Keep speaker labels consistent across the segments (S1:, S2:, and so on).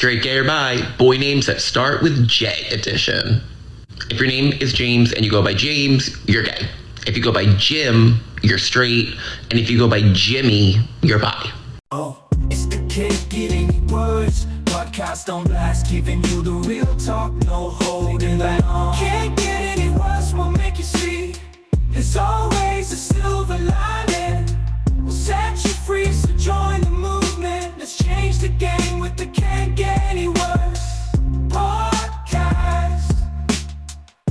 S1: Straight gay or bi, boy names that start with J edition. If your name is James and you go by James, you're gay. If you go by Jim, you're straight. And if you go by Jimmy, you're bi.
S2: Oh, it's the kid getting words. Podcast on blast, giving you the real talk, no holding back. Can't get any worse, we'll make you see. There's always a silver lining. We'll set you free, so join the movement. Let's change the game with the Can't Get Any Worse podcast.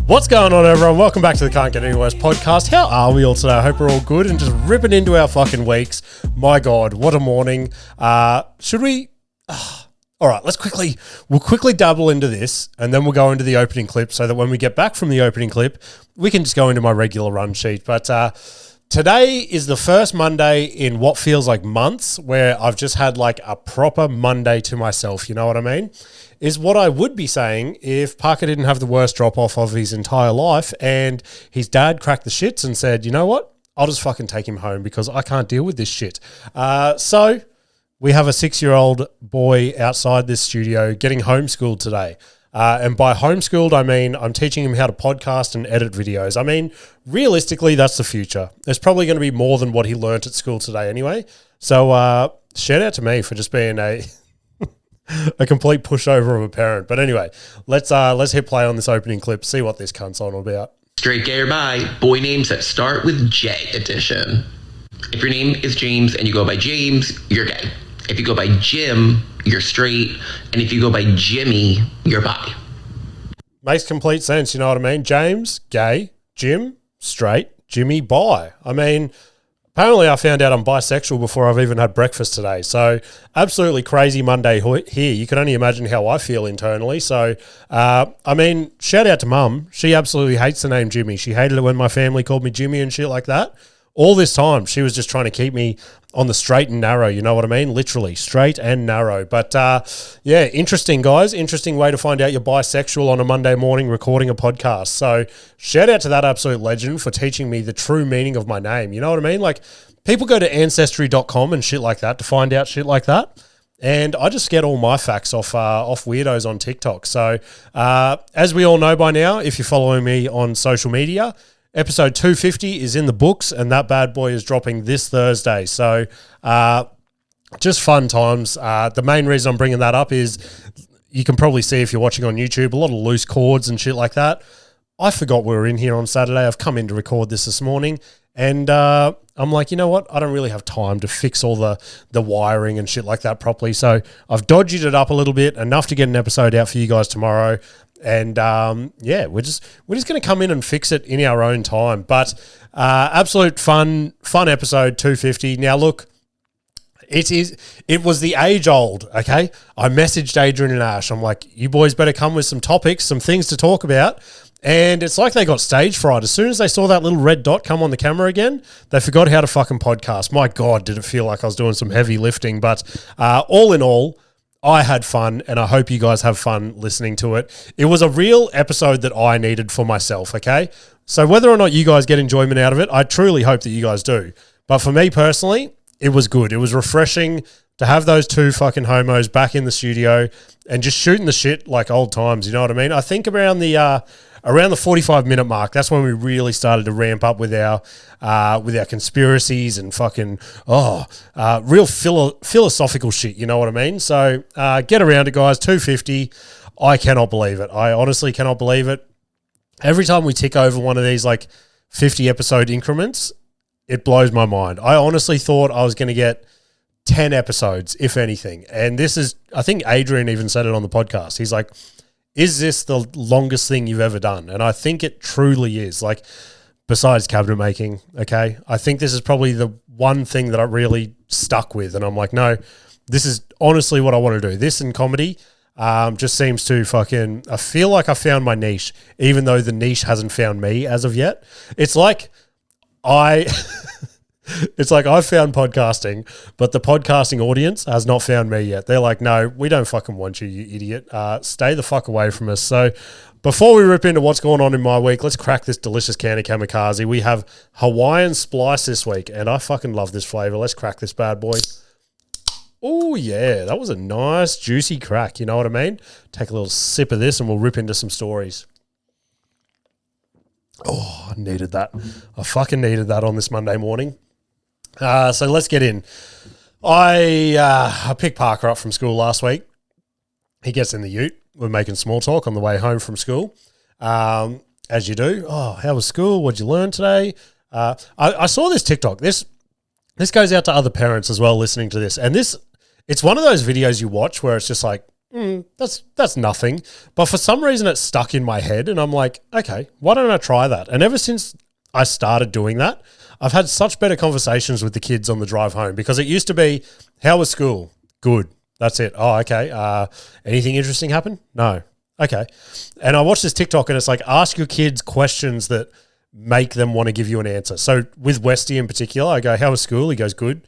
S3: What's going on, everyone? Welcome back to the Can't Get Any Worse podcast. How are we all today? I hope we're all good and just ripping into our fucking weeks. My God, what a morning. Should we... All right, we'll quickly dabble into this and then we'll go into the opening clip so that when we get back from the opening clip, we can just go into my regular run sheet. But today is the first Monday in what feels like months where I've just had like a proper Monday to myself. You know what I mean? Is what I would be saying if Parker didn't have the worst drop-off of his entire life and his dad cracked the shits and said, you know what? I'll just fucking take him home because I can't deal with this shit. So... we have a 6-year-old boy outside this studio getting homeschooled today. And by homeschooled, I mean I'm teaching him how to podcast and edit videos. I mean, realistically, that's the future. There's probably going to be more than what he learnt at school today anyway. So shout out to me for just being a complete pushover of a parent. But anyway, let's hit play on this opening clip, see what this cunt's on about.
S1: Straight gay or bi, boy names that start with J edition. If your name is James and you go by James, you're gay. If you go by Jim, you're straight. And if you go by Jimmy, you're bi.
S3: Makes complete sense, you know what I mean? James, gay. Jim, straight. Jimmy, bi. I mean, apparently I found out I'm bisexual before I've even had breakfast today. So absolutely crazy Monday here. You can only imagine how I feel internally. So, I mean, shout out to Mum. She absolutely hates the name Jimmy. She hated it when my family called me Jimmy and shit like that. All this time, she was just trying to keep me on the straight and narrow, you know what I mean? Literally, straight and narrow. But, yeah, interesting, guys. Interesting way to find out you're bisexual on a Monday morning recording a podcast. So, shout out to that absolute legend for teaching me the true meaning of my name. You know what I mean? Like, people go to Ancestry.com and shit like that to find out shit like that. And I just get all my facts off weirdos on TikTok. So, as we all know by now, if you're following me on social media, Episode 250 is in the books, and that bad boy is dropping this Thursday. So, just fun times. The main reason I'm bringing that up is you can probably see if you're watching on YouTube, a lot of loose cords and shit like that. I forgot we were in here on Saturday. I've come in to record this morning, and I'm like, you know what? I don't really have time to fix all the wiring and shit like that properly. So I've dodged it up a little bit, enough to get an episode out for you guys tomorrow. And, yeah, we're just going to come in and fix it in our own time. But absolute fun episode 250. Now, look, it was the age old, okay? I messaged Adrian and Ash. I'm like, you boys better come with some topics, some things to talk about. And it's like they got stage fright. As soon as they saw that little red dot come on the camera again, they forgot how to fucking podcast. My God, did it feel like I was doing some heavy lifting. But all in all, I had fun, and I hope you guys have fun listening to it. It was a real episode that I needed for myself, okay? So whether or not you guys get enjoyment out of it, I truly hope that you guys do. But for me personally, it was good. It was refreshing to have those two fucking homos back in the studio and just shooting the shit like old times, you know what I mean? I think around the 45-minute mark, that's when we really started to ramp up with our conspiracies and fucking real philosophical shit. You know what I mean? So get around it, guys. 250. I cannot believe it. I honestly cannot believe it. Every time we tick over one of these like 50 episode increments, it blows my mind. I honestly thought I was going to get 10 episodes, if anything. And this is, I think Adrian even said it on the podcast. He's like, is this the longest thing you've ever done? And I think it truly is. Like, besides cabinet making, okay? I think this is probably the one thing that I really stuck with. And I'm like, no, this is honestly what I want to do. This and comedy just seems to fucking... I feel like I found my niche, even though the niche hasn't found me as of yet. It's like It's like I found podcasting, but the podcasting audience has not found me yet. They're like, no, we don't fucking want you, you idiot. Stay the fuck away from us. So before we rip into what's going on in my week, let's crack this delicious can of kamikaze. We have Hawaiian Splice this week, and I fucking love this flavor. Let's crack this bad boy. Oh, yeah. That was a nice, juicy crack. You know what I mean? Take a little sip of this and we'll rip into some stories. Oh, I needed that. I fucking needed that on this Monday morning. So let's get in. I picked Parker up from school last week. He gets in the ute. We're making small talk on the way home from school, as you do. Oh, how was school? What'd you learn today? I saw this TikTok. This goes out to other parents as well listening to this. And it's one of those videos you watch where it's just like, that's nothing. But for some reason it's stuck in my head and I'm like, okay, why don't I try that? And ever since I started doing that, I've had such better conversations with the kids on the drive home because it used to be, how was school? Good. That's it. Oh, okay. Anything interesting happen? No. Okay. And I watched this TikTok and it's like, ask your kids questions that make them want to give you an answer. So with Westy in particular, I go, how was school? He goes, good.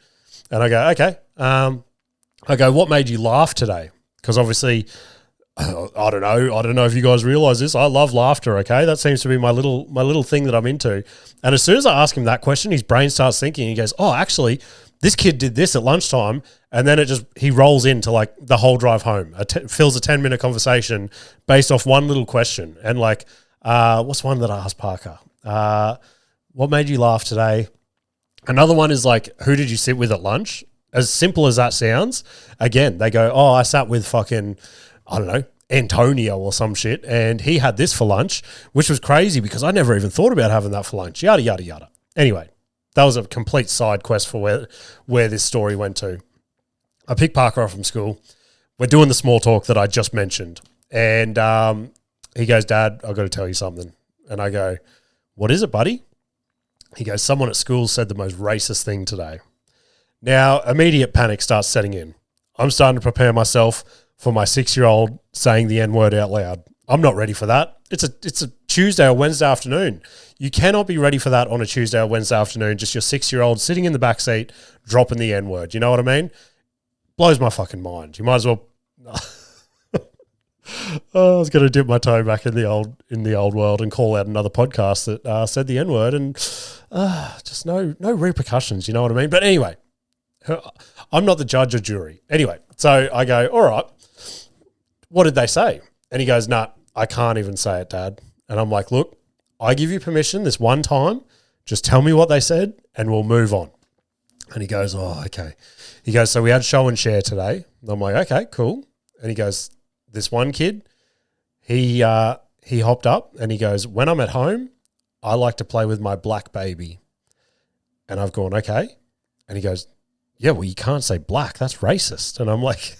S3: And I go, okay. I go, what made you laugh today? Because obviously, I don't know if you guys realize this. I love laughter. Okay, that seems to be my little thing that I'm into. And as soon as I ask him that question, his brain starts thinking. He goes, "Oh, actually, this kid did this at lunchtime," and then he rolls into like the whole drive home. Fills a 10-minute conversation based off one little question. And like, what's one that I asked Parker? What made you laugh today? Another one is like, who did you sit with at lunch? As simple as that sounds, again, they go, oh, I sat with fucking, I don't know, Antonio or some shit, and he had this for lunch, which was crazy because I never even thought about having that for lunch, yada, yada, yada. Anyway, that was a complete side quest for where this story went to. I picked Parker up from school. We're doing the small talk that I just mentioned. And he goes, Dad, I've got to tell you something. And I go, what is it, buddy? He goes, someone at school said the most racist thing today. Now, immediate panic starts setting in. I'm starting to prepare myself for my 6-year-old saying the N-word out loud. I'm not ready for that. It's a Tuesday or Wednesday afternoon. You cannot be ready for that on a Tuesday or Wednesday afternoon, just your 6-year-old sitting in the back seat, dropping the N-word. You know what I mean? Blows my fucking mind. You might as well... I was going to dip my toe back in the old world and call out another podcast that said the N-word and just no repercussions, you know what I mean? But anyway... I'm not the judge or jury. Anyway, so I go, all right, what did they say? And he goes, nah, I can't even say it, Dad. And I'm like, look, I give you permission this one time. Just tell me what they said and we'll move on. And he goes, oh, okay. He goes, so we had show and share today. And I'm like, okay, cool. And he goes, this one kid, he hopped up and he goes, when I'm at home, I like to play with my black baby. And I've gone, okay. And he goes, yeah, well, you can't say black. That's racist. And I'm like,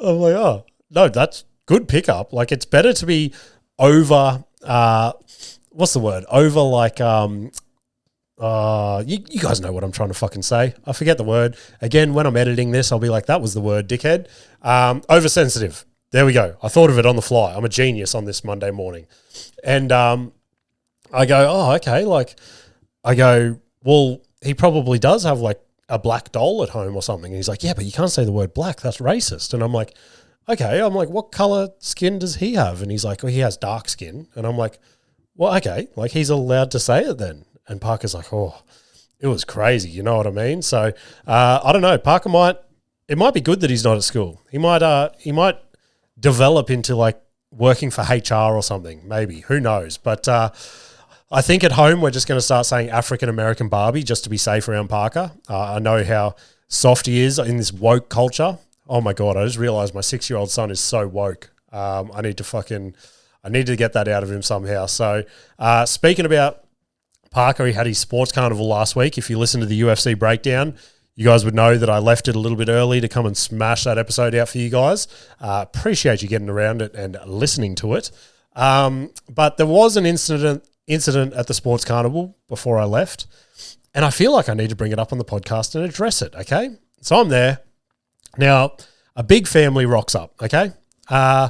S3: oh, no, that's good pickup. Like, it's better to be over, what's the word? Over like, you guys know what I'm trying to fucking say. I forget the word. Again, when I'm editing this, I'll be like, that was the word, dickhead. Oversensitive. There we go. I thought of it on the fly. I'm a genius on this Monday morning. And I go, oh, okay. Like, I go, well, he probably does have like a black doll at home or something. And he's like, yeah, but you can't say the word black. That's racist. And I'm like, okay. I'm like, what color skin does he have? And he's like, well, he has dark skin. And I'm like, well, okay. Like, he's allowed to say it then. And Parker's like, oh, it was crazy. You know what I mean? So I don't know. Parker it might be good that he's not at school. He might develop into like working for HR or something. Maybe. Who knows? But, I think at home we're just going to start saying African-American Barbie just to be safe around Parker. I know how soft he is in this woke culture. Oh my God, I just realized my 6-year-old son is so woke. I need to get that out of him somehow. So speaking about Parker, he had his sports carnival last week. If you listen to the UFC breakdown, you guys would know that I left it a little bit early to come and smash that episode out for you guys. Appreciate you getting around it and listening to it. But there was an incident at the sports carnival before I left, and I feel like I need to bring it up on the podcast and address it, okay? So I'm there. Now, a big family rocks up, okay? I'm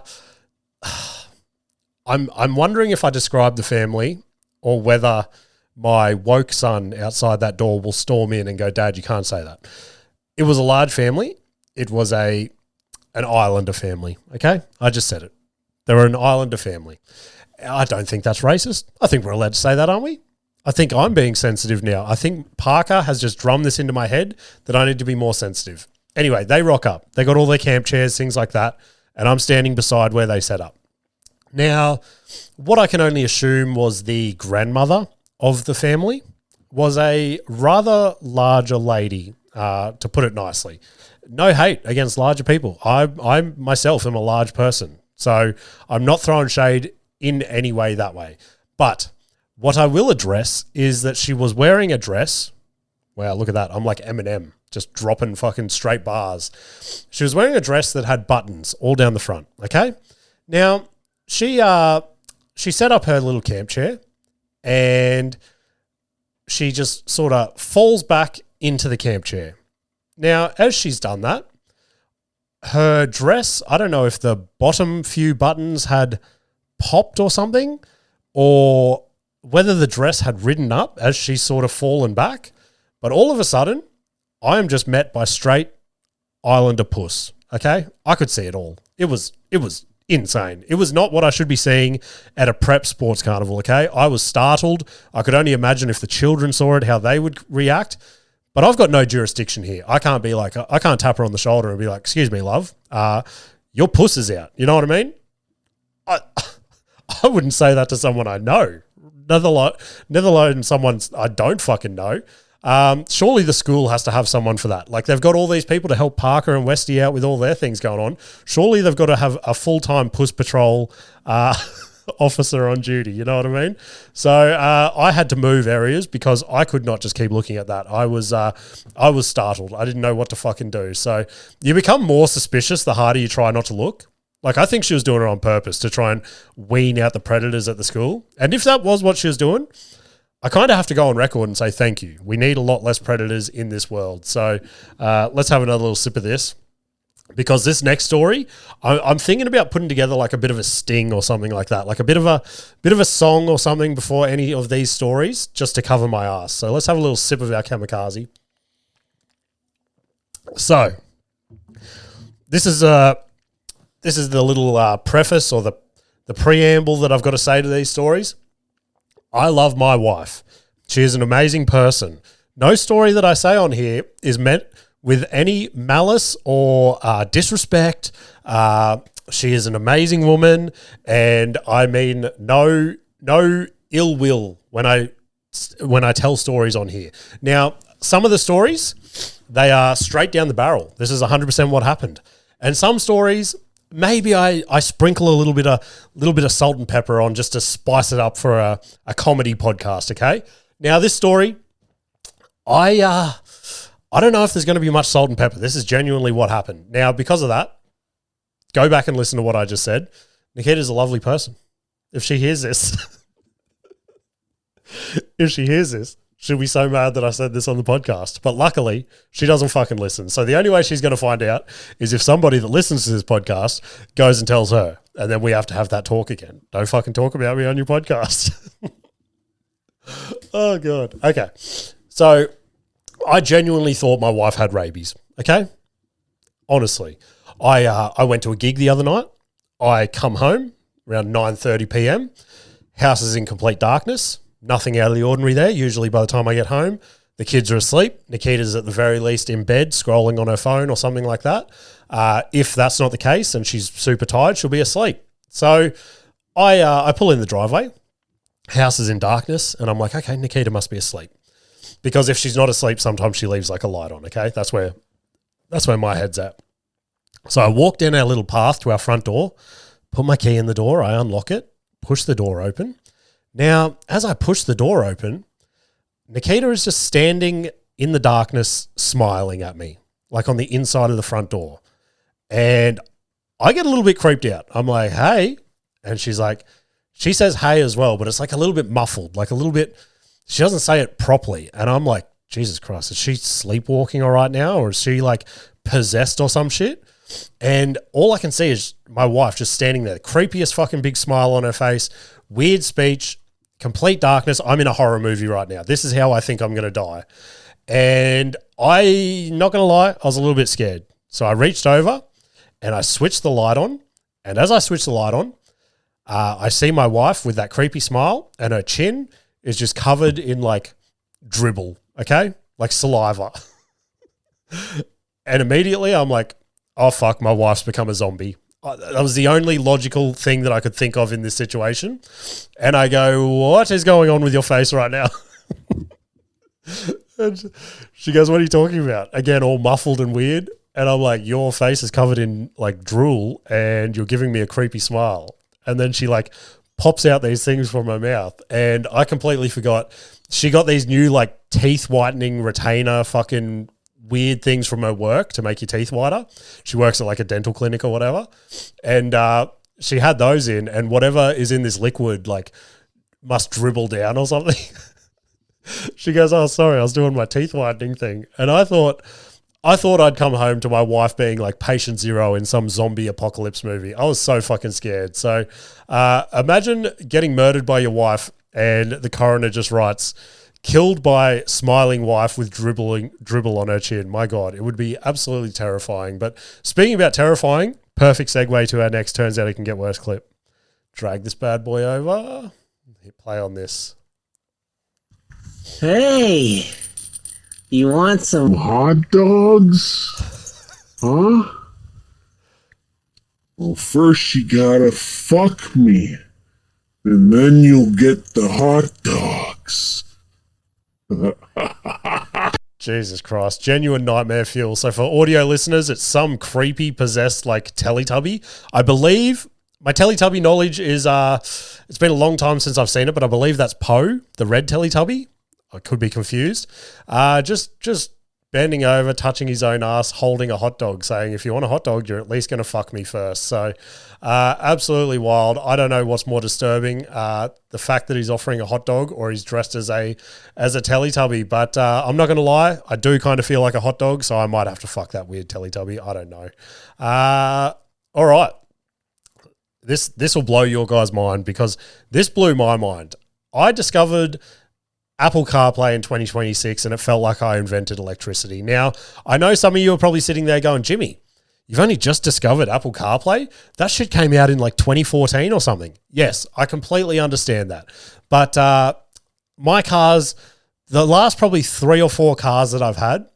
S3: wondering if I describe the family or whether my woke son outside that door will storm in and go, Dad, you can't say that. It was a large family. It was an Islander family, okay? I just said it. They were an Islander family. I don't think that's racist. I think we're allowed to say that, aren't we? I think I'm being sensitive now. I think Parker has just drummed this into my head that I need to be more sensitive. Anyway, they rock up. They got all their camp chairs, things like that, and I'm standing beside where they set up. Now, what I can only assume was the grandmother of the family was a rather larger lady, to put it nicely. No hate against larger people. I myself am a large person, so I'm not throwing shade in any way that way. But what I will address is that she was wearing a dress. Wow, look at that. I'm like Eminem, just dropping fucking straight bars. She was wearing a dress that had buttons all down the front, okay? Now, she set up her little camp chair and she just sort of falls back into the camp chair. Now, as she's done that, her dress, I don't know if the bottom few buttons had popped or something, or whether the dress had ridden up as she's sort of fallen back. But all of a sudden, I am just met by straight Islander puss, okay? I could see it all. It was insane. It was not what I should be seeing at a prep sports carnival, okay? I was startled. I could only imagine if the children saw it, how they would react. But I've got no jurisdiction here. I can't tap her on the shoulder and be like, excuse me, love, your puss is out. You know what I mean? I wouldn't say that to someone I know, never alone someone I don't fucking know. Surely the school has to have someone for that. Like, they've got all these people to help Parker and Westy out with all their things going on. Surely they've got to have a full-time puss patrol officer on duty. You know what I mean? So I had to move areas because I could not just keep looking at that. I was startled. I didn't know what to fucking do. So you become more suspicious the harder you try not to look. Like, I think she was doing it on purpose to try and wean out the predators at the school. And if that was what she was doing, I kind of have to go on record and say thank you. We need a lot less predators in this world. So let's have another little sip of this, because this next story, I'm thinking about putting together like a bit of a sting or something like that, like a bit of a song or something before any of these stories, just to cover my ass. So let's have a little sip of our kamikaze. So this is the little preface, or the preamble that I've got to say to these stories. I love my wife. She is an amazing person. No story that I say on here is meant with any malice or disrespect. She is an amazing woman, and I mean no ill will when I tell stories on here. Now, some of the stories, they are straight down the barrel. This is 100% what happened. And some stories, maybe I sprinkle a little bit of salt and pepper on just to spice it up for a comedy podcast, okay? Now, this story, I don't know if there's going to be much salt and pepper. This is genuinely what happened. Now, because of that, go back and listen to what I just said. Nikita's a lovely person. If she hears this, she'll be so mad that I said this on the podcast. But luckily, she doesn't fucking listen. So the only way she's going to find out is if somebody that listens to this podcast goes and tells her. And then we have to have that talk again. Don't fucking talk about me on your podcast. Oh, God. Okay. So I genuinely thought my wife had rabies. Okay? Honestly. I went to a gig the other night. I come home around 9:30 p.m. House is in complete darkness. Nothing out of the ordinary there. Usually by the time I get home, the kids are asleep. Nikita's at the very least in bed scrolling on her phone or something like that. If that's not the case and she's super tired, she'll be asleep. So I pull in the driveway. House is in darkness, and I'm like, okay, Nikita must be asleep. Because if she's not asleep, sometimes she leaves like a light on, okay? That's where my head's at. So I walk down our little path to our front door, put my key in the door, I unlock it, push the door open. Now, as I push the door open, Nikita is just standing in the darkness smiling at me, like on the inside of the front door. And I get a little bit creeped out. I'm like, hey. And she's like, she says hey as well, but it's like a little bit muffled, like a little bit, she doesn't say it properly. And I'm like, Jesus Christ, is she sleepwalking all right now? Or is she like possessed or some shit? And all I can see is my wife just standing there, the creepiest fucking big smile on her face, weird speech, complete darkness. I'm in a horror movie right now. This is how I think I'm going to die. And not going to lie, I was a little bit scared. So I reached over and I switched the light on. And as I switched the light on, I see my wife with that creepy smile, and her chin is just covered in like dribble, okay? Like saliva. And immediately I'm like, oh fuck, my wife's become a zombie. That was the only logical thing that I could think of in this situation. And I go, what is going on with your face right now? And she goes, what are you talking about? Again, all muffled and weird. And I'm like, your face is covered in like drool and you're giving me a creepy smile. And then she like pops out these things from her mouth. And I completely forgot. She got these new like teeth whitening retainer fucking weird things from her work to make your teeth whiter. She works at like a dental clinic or whatever. And she had those in, and whatever is in this liquid like must dribble down or something. She goes, oh, sorry, I was doing my teeth whitening thing. And I thought I'd come home to my wife being like patient zero in some zombie apocalypse movie. I was so fucking scared. So imagine getting murdered by your wife and the coroner just writes, killed by smiling wife with dribble on her chin. My God, it would be absolutely terrifying. But speaking about terrifying, perfect segue to our next Turns Out It Can Get Worse clip. Drag this bad boy over. Hit play on this.
S4: Hey, you want some hot dogs? Huh? Well, first you gotta fuck me, and then you'll get the hot dogs.
S3: Jesus Christ, genuine nightmare fuel. So for audio listeners, it's some creepy possessed like Teletubby. I believe my Teletubby knowledge is it's been a long time since I've seen it, but I believe that's Poe, the red Teletubby. I could be confused. Just bending over, touching his own ass, holding a hot dog, saying, if you want a hot dog, you're at least going to fuck me first. So absolutely wild. I don't know what's more disturbing, the fact that he's offering a hot dog or he's dressed as a Teletubby. But I'm not going to lie, I do kind of feel like a hot dog, so I might have to fuck that weird Teletubby. I don't know. All right. This will blow your guys' mind because this blew my mind. I discovered Apple CarPlay in 2026 and it felt like I invented electricity. Now, I know some of you are probably sitting there going, Jimmy, you've only just discovered Apple CarPlay? That shit came out in like 2014 or something. Yes, I completely understand that. But my cars, the last probably 3 or 4 cars that I've had,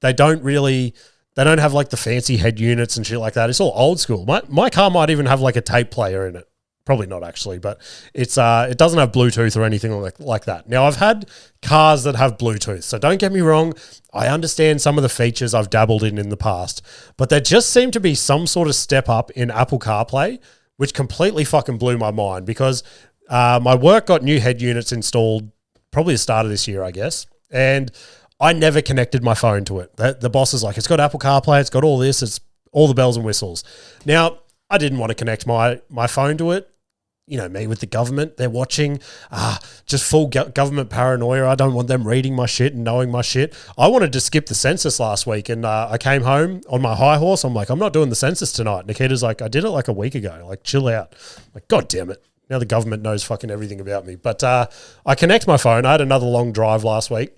S3: they don't have like the fancy head units and shit like that. It's all old school. My car might even have like a tape player in it. Probably not actually, but it doesn't have Bluetooth or anything like that. Now, I've had cars that have Bluetooth, so don't get me wrong. I understand some of the features I've dabbled in the past, but there just seemed to be some sort of step up in Apple CarPlay, which completely fucking blew my mind because my work got new head units installed probably the start of this year, I guess, and I never connected my phone to it. The boss is like, it's got Apple CarPlay, it's got all this, it's all the bells and whistles. Now, I didn't want to connect my phone to it. You know, me with the government, they're watching, just full government paranoia. I don't want them reading my shit and knowing my shit. I wanted to skip the census last week and I came home on my high horse. I'm like, I'm not doing the census tonight. Nikita's like, I did it like a week ago. Like, chill out. I'm like, God damn it. Now the government knows fucking everything about me. But I connect my phone. I had another long drive last week.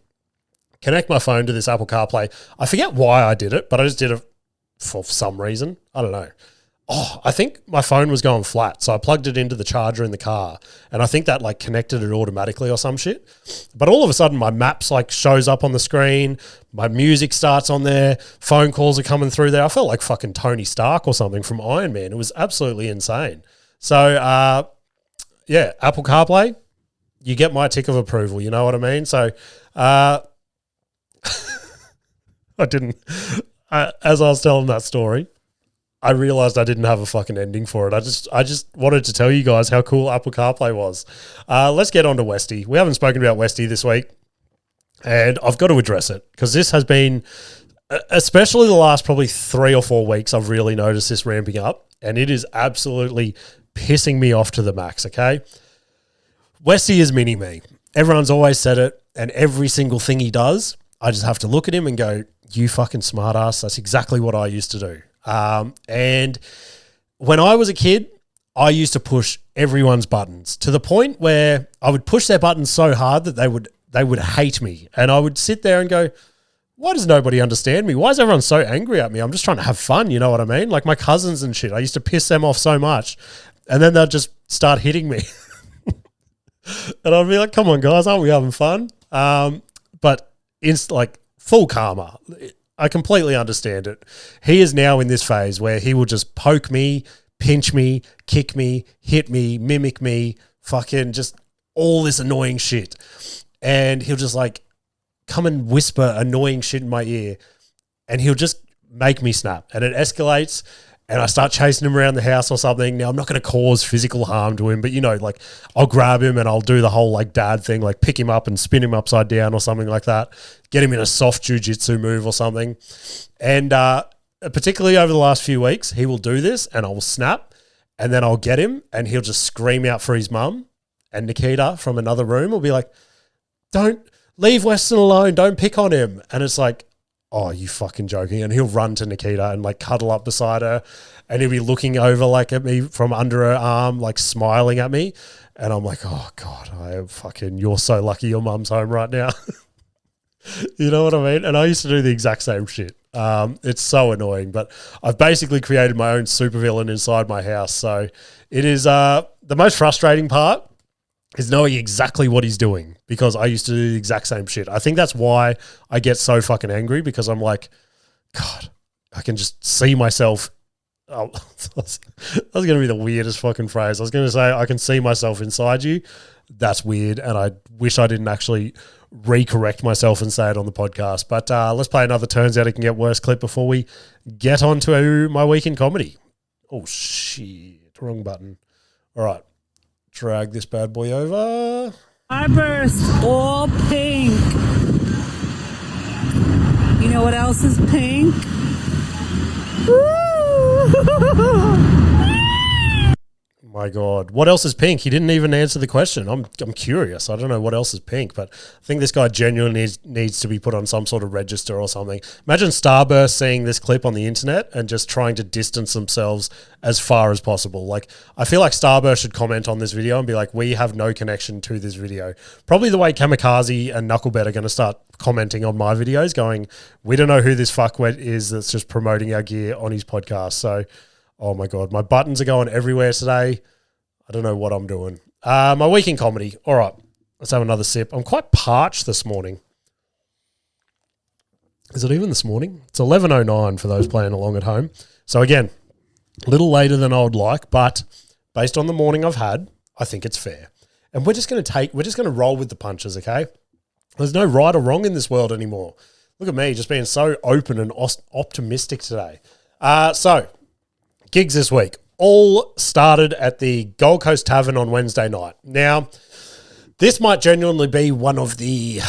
S3: Connect my phone to this Apple CarPlay. I forget why I did it, but I just did it for some reason. I don't know. Oh, I think my phone was going flat, so I plugged it into the charger in the car, and I think that like connected it automatically or some shit. But all of a sudden, my maps like shows up on the screen, my music starts on there, phone calls are coming through there. I felt like fucking Tony Stark or something from Iron Man. It was absolutely insane. So, yeah, Apple CarPlay, you get my tick of approval. You know what I mean? So, I didn't. As I was telling that story, I realized I didn't have a fucking ending for it. I just wanted to tell you guys how cool Apple CarPlay was. Let's get on to Westy. We haven't spoken about Westy this week, and I've got to address it because this has been, especially the last probably 3 or 4 weeks, I've really noticed this ramping up, and it is absolutely pissing me off to the max, okay? Westy is mini-me. Everyone's always said it, and every single thing he does, I just have to look at him and go, you fucking smart ass. That's exactly what I used to do. And when I was a kid, I used to push everyone's buttons to the point where I would push their buttons so hard that they would hate me. And I would sit there and go, why does nobody understand me? Why is everyone so angry at me? I'm just trying to have fun. You know what I mean? Like my cousins and shit, I used to piss them off so much and then they'd just start hitting me. And I'd be like, come on, guys, aren't we having fun? But it's like full karma. I completely understand it. He is now in this phase where he will just poke me, pinch me, kick me, hit me, mimic me, fucking just all this annoying shit. And he'll just like come and whisper annoying shit in my ear and he'll just make me snap. And it escalates and I start chasing him around the house or something. Now, I'm not going to cause physical harm to him, but, you know, like I'll grab him and I'll do the whole like dad thing, like pick him up and spin him upside down or something like that, get him in a soft jiu-jitsu move or something. And particularly over the last few weeks, he will do this and I will snap and then I'll get him and he'll just scream out for his mum. And Nikita from another room will be like, don't leave Weston alone. Don't pick on him. And it's like, oh, you fucking joking. And he'll run to Nikita and like cuddle up beside her and he'll be looking over like at me from under her arm, like smiling at me. And I'm like, oh God, you're so lucky your mum's home right now. You know what I mean? And I used to do the exact same shit. It's so annoying, but I've basically created my own supervillain inside my house. So it is the most frustrating part is knowing exactly what he's doing because I used to do the exact same shit. I think that's why I get so fucking angry because I'm like, God, I can just see myself. Oh, that's going to be the weirdest fucking phrase. I was going to say, I can see myself inside you. That's weird. And I wish I didn't actually recorrect myself and say it on the podcast. But let's play another Turns Out It Can Get Worse clip before we get on to my week in comedy. Oh, shit. Wrong button. All right. Drag this bad boy over.
S5: Starburst, all pink. You know what else is pink?
S3: My God. What else is pink? He didn't even answer the question. I'm curious. I don't know what else is pink, but I think this guy genuinely needs to be put on some sort of register or something. Imagine Starburst seeing this clip on the internet and just trying to distance themselves as far as possible. Like, I feel like Starburst should comment on this video and be like, we have no connection to this video. Probably the way Kamikaze and Knucklebet are going to start commenting on my videos going, we don't know who this fuckwit is that's just promoting our gear on his podcast. So, oh my God, my buttons are going everywhere today. I don't know what I'm doing. My week in comedy. All right, let's have another sip. I'm quite parched this morning. Is it even this morning? It's 11:09 for those playing along at home. So again, a little later than I would like, but based on the morning I've had, I think it's fair. And we're just going to roll with the punches, okay? There's no right or wrong in this world anymore. Look at me, just being so open and optimistic today. So, gigs this week. All started at the Gold Coast Tavern on Wednesday night. Now, this might genuinely be one of the...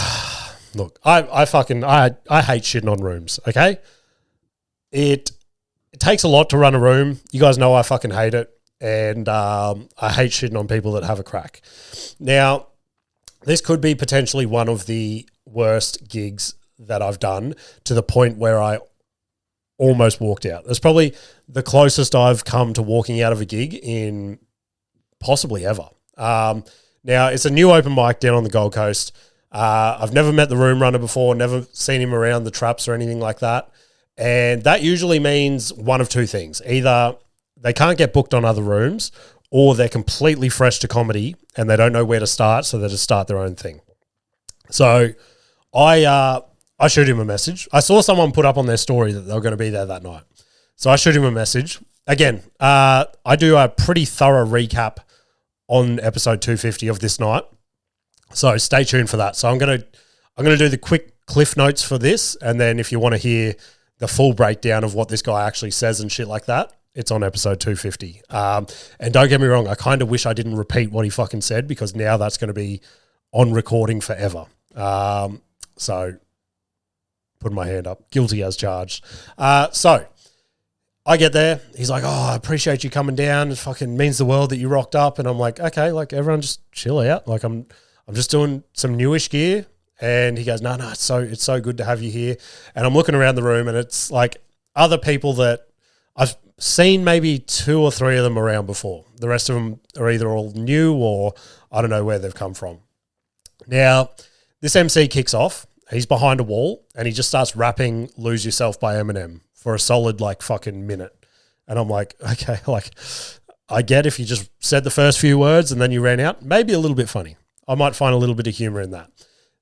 S3: Look, I hate shitting on rooms, okay? It takes a lot to run a room. You guys know I fucking hate it. And I hate shitting on people that have a crack. Now, this could be potentially one of the worst gigs that I've done to the point where I almost walked out. It's probably the closest I've come to walking out of a gig in possibly ever. Now, it's a new open mic down on the Gold Coast. I've never met the room runner before, never seen him around the traps or anything like that. And that usually means one of two things. Either they can't get booked on other rooms or they're completely fresh to comedy and they don't know where to start, so they just start their own thing. So I shoot him a message. I saw someone put up on their story that they were going to be there that night. So I shoot him a message. Again, I do a pretty thorough recap on episode 250 of this night. So stay tuned for that. So I'm going to do the quick cliff notes for this, and then if you want to hear the full breakdown of what this guy actually says and shit like that, it's on episode 250. And don't get me wrong, I kind of wish I didn't repeat what he fucking said because now that's going to be on recording forever. So putting my hand up, guilty as charged. So I get there. He's like, oh, I appreciate you coming down. It fucking means the world that you rocked up. And I'm like, okay, like everyone just chill out. Like I'm just doing some newish gear. And he goes, no, it's so good to have you here. And I'm looking around the room and it's like other people that I've seen maybe 2 or 3 of them around before. The rest of them are either all new or I don't know where they've come from. Now, this MC kicks off. He's behind a wall and he just starts rapping Lose Yourself by Eminem for a solid like fucking minute. And I'm like, okay, like I get if you just said the first few words and then you ran out, maybe a little bit funny. I might find a little bit of humor in that.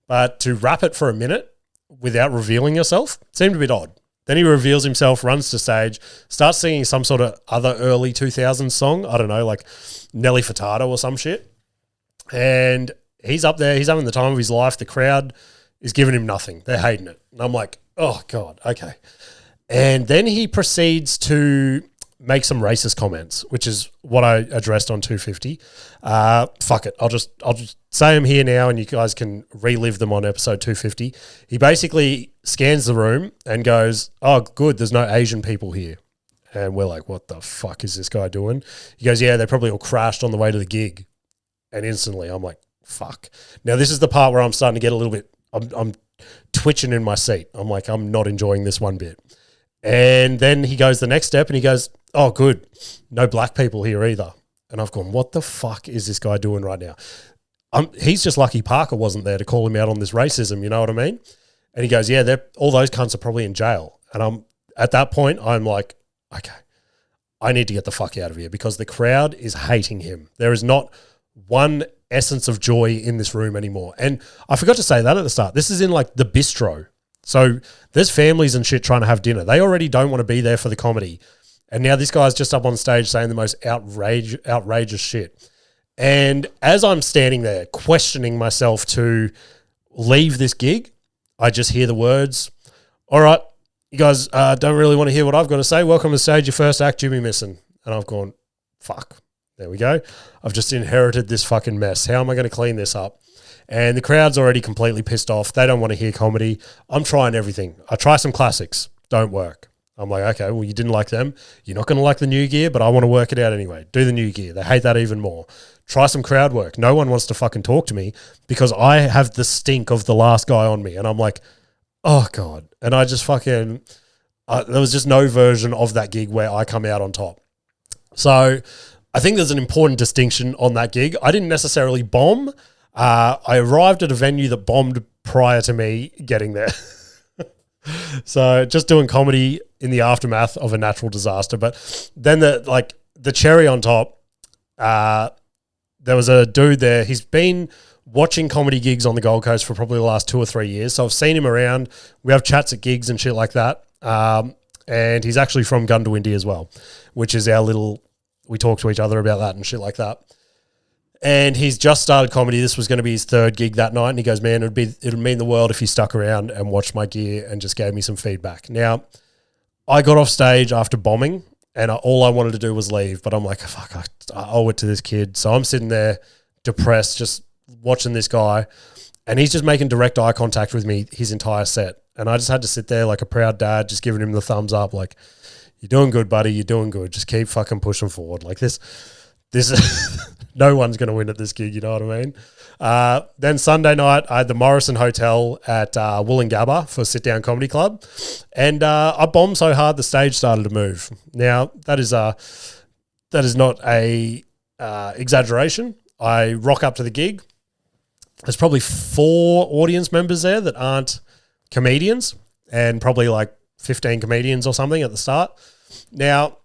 S3: But to rap it for a minute without revealing yourself seemed a bit odd. Then he reveals himself, runs to stage, starts singing some sort of other early 2000s song. I don't know, like Nelly Furtado or some shit. And he's up there. He's having the time of his life. The crowd is giving him nothing. They're hating it. And I'm like, oh, God, okay. And then he proceeds to make some racist comments, which is what I addressed on 250. Fuck it. I'll just say them here now and you guys can relive them on episode 250. He basically scans the room and goes, oh, good, there's no Asian people here. And we're like, what the fuck is this guy doing? He goes, yeah, they probably all crashed on the way to the gig. And instantly I'm like, fuck. Now this is the part where I'm starting to get a little bit, I'm twitching in my seat. I'm like, I'm not enjoying this one bit. And then he goes the next step and he goes, oh, good, no black people here either. And I've gone, what the fuck is this guy doing right now? He's just lucky Parker wasn't there to call him out on this racism, you know what I mean? And he goes, yeah, all those cunts are probably in jail. And at that point, I'm like, okay, I need to get the fuck out of here because the crowd is hating him. There is not one essence of joy in this room anymore. And I forgot to say that at the start. This is in like the bistro. So there's families and shit trying to have dinner. They already don't want to be there for the comedy. And now this guy's just up on stage saying the most outrageous shit. And as I'm standing there questioning myself to leave this gig, I just hear the words, all right, you guys don't really want to hear what I've got to say. Welcome to stage, your first act, Jimmy Missing. And I've gone, fuck, there we go. I've just inherited this fucking mess. How am I going to clean this up? And the crowd's already completely pissed off. They don't want to hear comedy. I'm trying everything. I try some classics. Don't work. I'm like, okay, well, you didn't like them. You're not going to like the new gear, but I want to work it out anyway. Do the new gear. They hate that even more. Try some crowd work. No one wants to fucking talk to me because I have the stink of the last guy on me. And I'm like, oh, God. And I just fucking, there was just no version of that gig where I come out on top. So I think there's an important distinction on that gig. I didn't necessarily bomb. I arrived at a venue that bombed prior to me getting there. So just doing comedy in the aftermath of a natural disaster. But then the cherry on top, there was a dude there. He's been watching comedy gigs on the Gold Coast for probably the last 2 or 3 years. So I've seen him around. We have chats at gigs and shit like that. And he's actually from Gundawindi as well, which is we talk to each other about that and shit like that. And he's just started comedy. This was going to be his 3rd gig that night. And he goes, man, it'd mean the world if you stuck around and watched my gear and just gave me some feedback. Now, I got off stage after bombing and all I wanted to do was leave. But I'm like, fuck, I owe it to this kid. So I'm sitting there depressed, just watching this guy. And he's just making direct eye contact with me his entire set. And I just had to sit there like a proud dad, just giving him the thumbs up. Like, you're doing good, buddy. You're doing good. Just keep fucking pushing forward. Like this no one's going to win at this gig, you know what I mean? Then Sunday night, I had the Morrison Hotel at Wollongabba for Sit Down Comedy Club. And I bombed so hard the stage started to move. Now, that is not a exaggeration. I rock up to the gig. There's probably 4 audience members there that aren't comedians and probably like 15 comedians or something at the start. Now,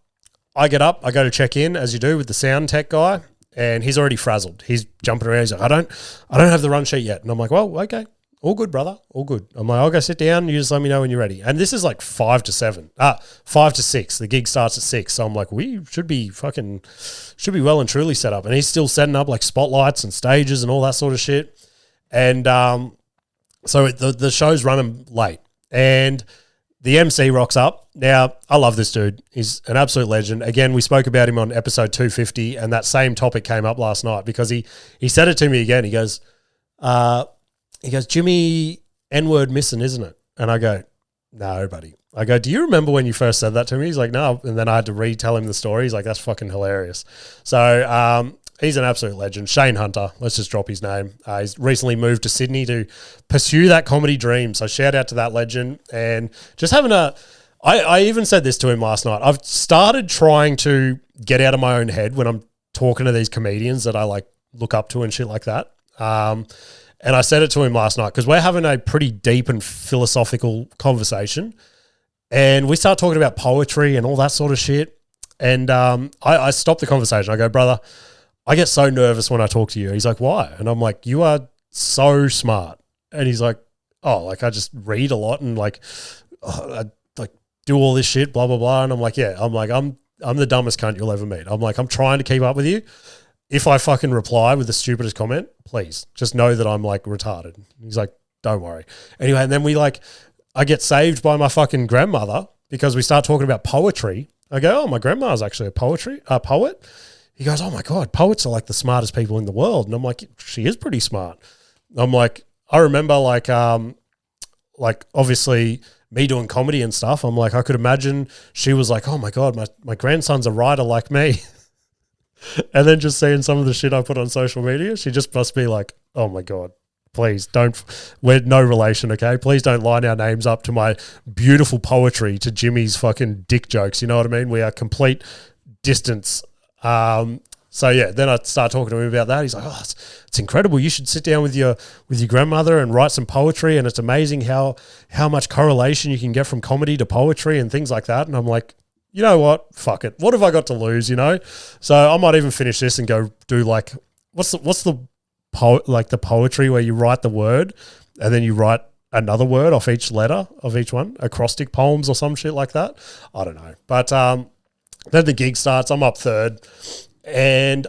S3: I get up, I go to check in, as you do, with the sound tech guy, and he's already frazzled. He's jumping around. He's like, I don't have the run sheet yet. And I'm like, well, okay, all good, brother, all good. I'm like, I'll go sit down. You just let me know when you're ready. And this is like 5 to 6. The gig starts at 6. So I'm like, we should be well and truly set up. And he's still setting up like spotlights and stages and all that sort of shit. And so the show's running late. And the MC rocks up. Now, I love this dude. He's an absolute legend. Again, we spoke about him on episode 250, and that same topic came up last night because he said it to me again. He goes, Jimmy, N-word missing, isn't it? And I go, no, buddy. I go, do you remember when you first said that to me? He's like, no. And then I had to retell him the story. He's like, that's fucking hilarious. So he's an absolute legend. Shane Hunter, let's just drop his name. He's recently moved to Sydney to pursue that comedy dream. So shout out to that legend. And just having I even said this to him last night. I've started trying to get out of my own head when I'm talking to these comedians that I like look up to and shit like that. And I said it to him last night because we're having a pretty deep and philosophical conversation. And we start talking about poetry and all that sort of shit. And I stopped the conversation. I go, brother, I get so nervous when I talk to you. He's like, why? And I'm like, you are so smart. And he's like, oh, like I just read a lot and like, I like do all this shit, blah, blah, blah. And I'm like, yeah, I'm the dumbest cunt you'll ever meet. I'm like, I'm trying to keep up with you. If I fucking reply with the stupidest comment, please just know that I'm like retarded. He's like, don't worry. Anyway, and then I get saved by my fucking grandmother because we start talking about poetry. I go, oh, my grandma's actually a poet. He goes, oh my God, poets are like the smartest people in the world. And I'm like, she is pretty smart. I'm like, I remember like obviously me doing comedy and stuff. I'm like, I could imagine she was like, oh my God, my grandson's a writer like me. And then just seeing some of the shit I put on social media, she just must be like, oh my God, please don't, we're no relation, okay? Please don't line our names up to my beautiful poetry to Jimmy's fucking dick jokes. You know what I mean? We are complete distance. So yeah, then I start talking to him about that. He's like, oh, it's incredible. You should sit down with your grandmother and write some poetry. And it's amazing how much correlation you can get from comedy to poetry and things like that. And I'm like, you know what? Fuck it. What have I got to lose, you know? So I might even finish this and go do like, what's the poetry where you write the word and then you write another word off each letter of each one, acrostic poems or some shit like that. I don't know. But, then the gig starts. I'm up third. And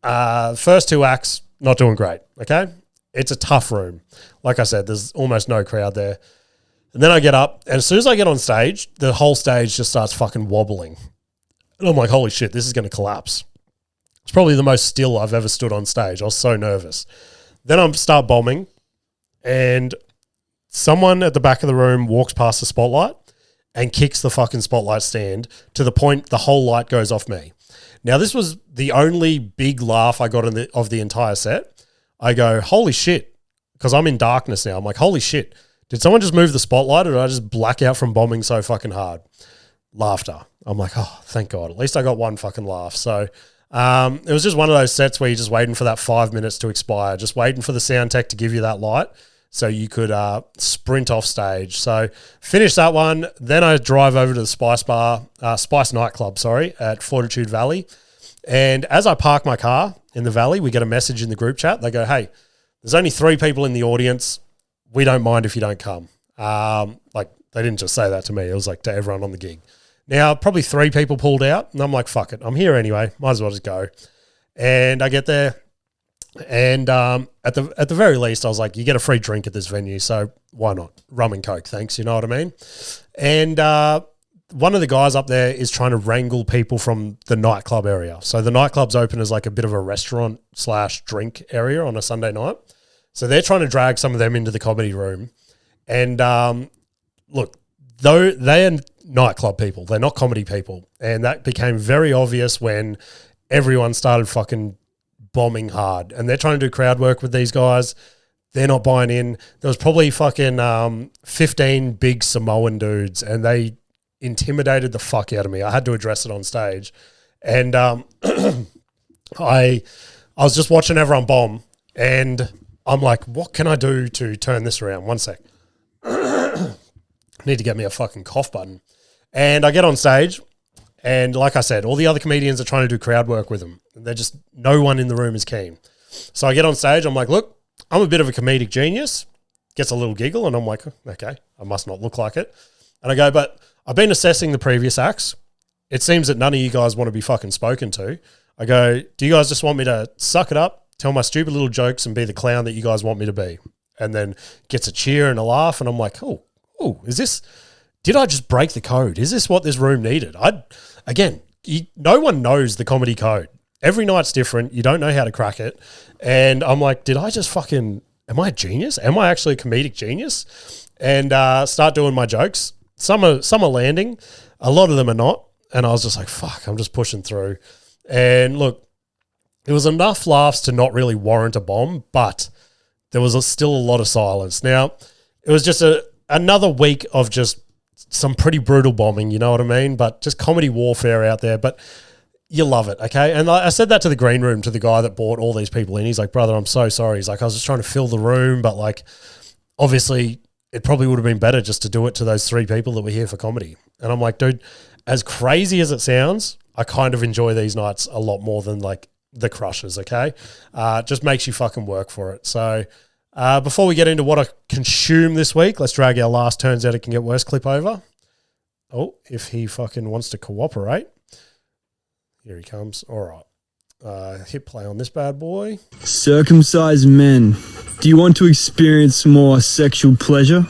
S3: first two acts, not doing great, okay? It's a tough room. Like I said, there's almost no crowd there. And then I get up, and as soon as I get on stage, the whole stage just starts fucking wobbling. And I'm like, holy shit, this is going to collapse. It's probably the most still I've ever stood on stage. I was so nervous. Then I start bombing, and someone at the back of the room walks past the spotlight and kicks the fucking spotlight stand to the point the whole light goes off me. Now, this was the only big laugh I got of the entire set. I go, holy shit, because I'm in darkness now. I'm like, holy shit, did someone just move the spotlight or did I just black out from bombing so fucking hard? Laughter. I'm like, oh, thank God. At least I got one fucking laugh. So it was just one of those sets where you're just waiting for that 5 minutes to expire, just waiting for the sound tech to give you that light so you could sprint off stage. So finish that one. Then I drive over to the Spice nightclub, at Fortitude Valley. And as I park my car in the valley, we get a message in the group chat. They go, hey, there's only 3 people in the audience. We don't mind if you don't come. They didn't just say that to me. It was like to everyone on the gig. Now, probably 3 people pulled out. And I'm like, fuck it. I'm here anyway. Might as well just go. And I get there. And at the very least, I was like, you get a free drink at this venue, so why not? Rum and Coke, thanks, you know what I mean? And one of the guys up there is trying to wrangle people from the nightclub area. So the nightclub's open as like a bit of a restaurant/drink area on a Sunday night. So they're trying to drag some of them into the comedy room. And look, though they are nightclub people, they're not comedy people. And that became very obvious when everyone started fucking bombing hard, and they're trying to do crowd work with these guys. They're not buying in. There was probably fucking 15 big Samoan dudes, and they intimidated the fuck out of me. I had to address it on stage, and I was just watching everyone bomb, and I'm like, what can I do to turn this around? One sec. Need to get me a fucking cough button. And I get on stage, and like I said, all the other comedians are trying to do crowd work with them. They're just, no one in the room is keen. So I get on stage, I'm like, look, I'm a bit of a comedic genius. Gets a little giggle, and I'm like, okay, I must not look like it. And I go, but I've been assessing the previous acts. It seems that none of you guys want to be fucking spoken to. I go, do you guys just want me to suck it up, tell my stupid little jokes, and be the clown that you guys want me to be? And then gets a cheer and a laugh, and I'm like, oh, did I just break the code? Is this what this room needed? No one knows the comedy code. Every night's different. You don't know how to crack it. And I'm like, did I just fucking, am I a genius? Am I actually a comedic genius? And start doing my jokes. Some are landing. A lot of them are not. And I was just like, fuck, I'm just pushing through. And look, it was enough laughs to not really warrant a bomb, but there was still a lot of silence. Now, it was just another week of just some pretty brutal bombing, you know what I mean? But just comedy warfare out there. But you love it, okay? And I said that to the green room, to the guy that brought all these people in. He's like, brother, I'm so sorry. He's like, I was just trying to fill the room, but like, obviously, it probably would have been better just to do it to those 3 people that were here for comedy. And I'm like, dude, as crazy as it sounds, I kind of enjoy these nights a lot more than like the crushes, okay? Just makes you fucking work for it. So before we get into what I consume this week, let's drag our last turns out it can get worse clip over. Oh, if he fucking wants to cooperate. Here he comes. All right. Hit play on this bad boy.
S6: Circumcised men, do you want to experience more sexual pleasure?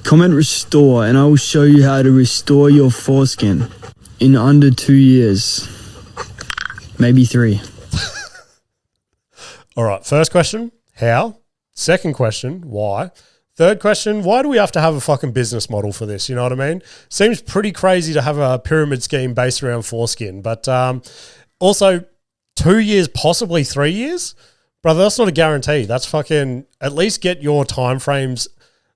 S6: Comment restore and I will show you how to restore your foreskin in under 2 years. Maybe 3.
S3: All right. First question, how? Second question, why? Third question, why do we have to have a fucking business model for this? You know what I mean? Seems pretty crazy to have a pyramid scheme based around foreskin. But also 2 years, possibly 3 years? Brother, that's not a guarantee. That's fucking, at least get your timeframes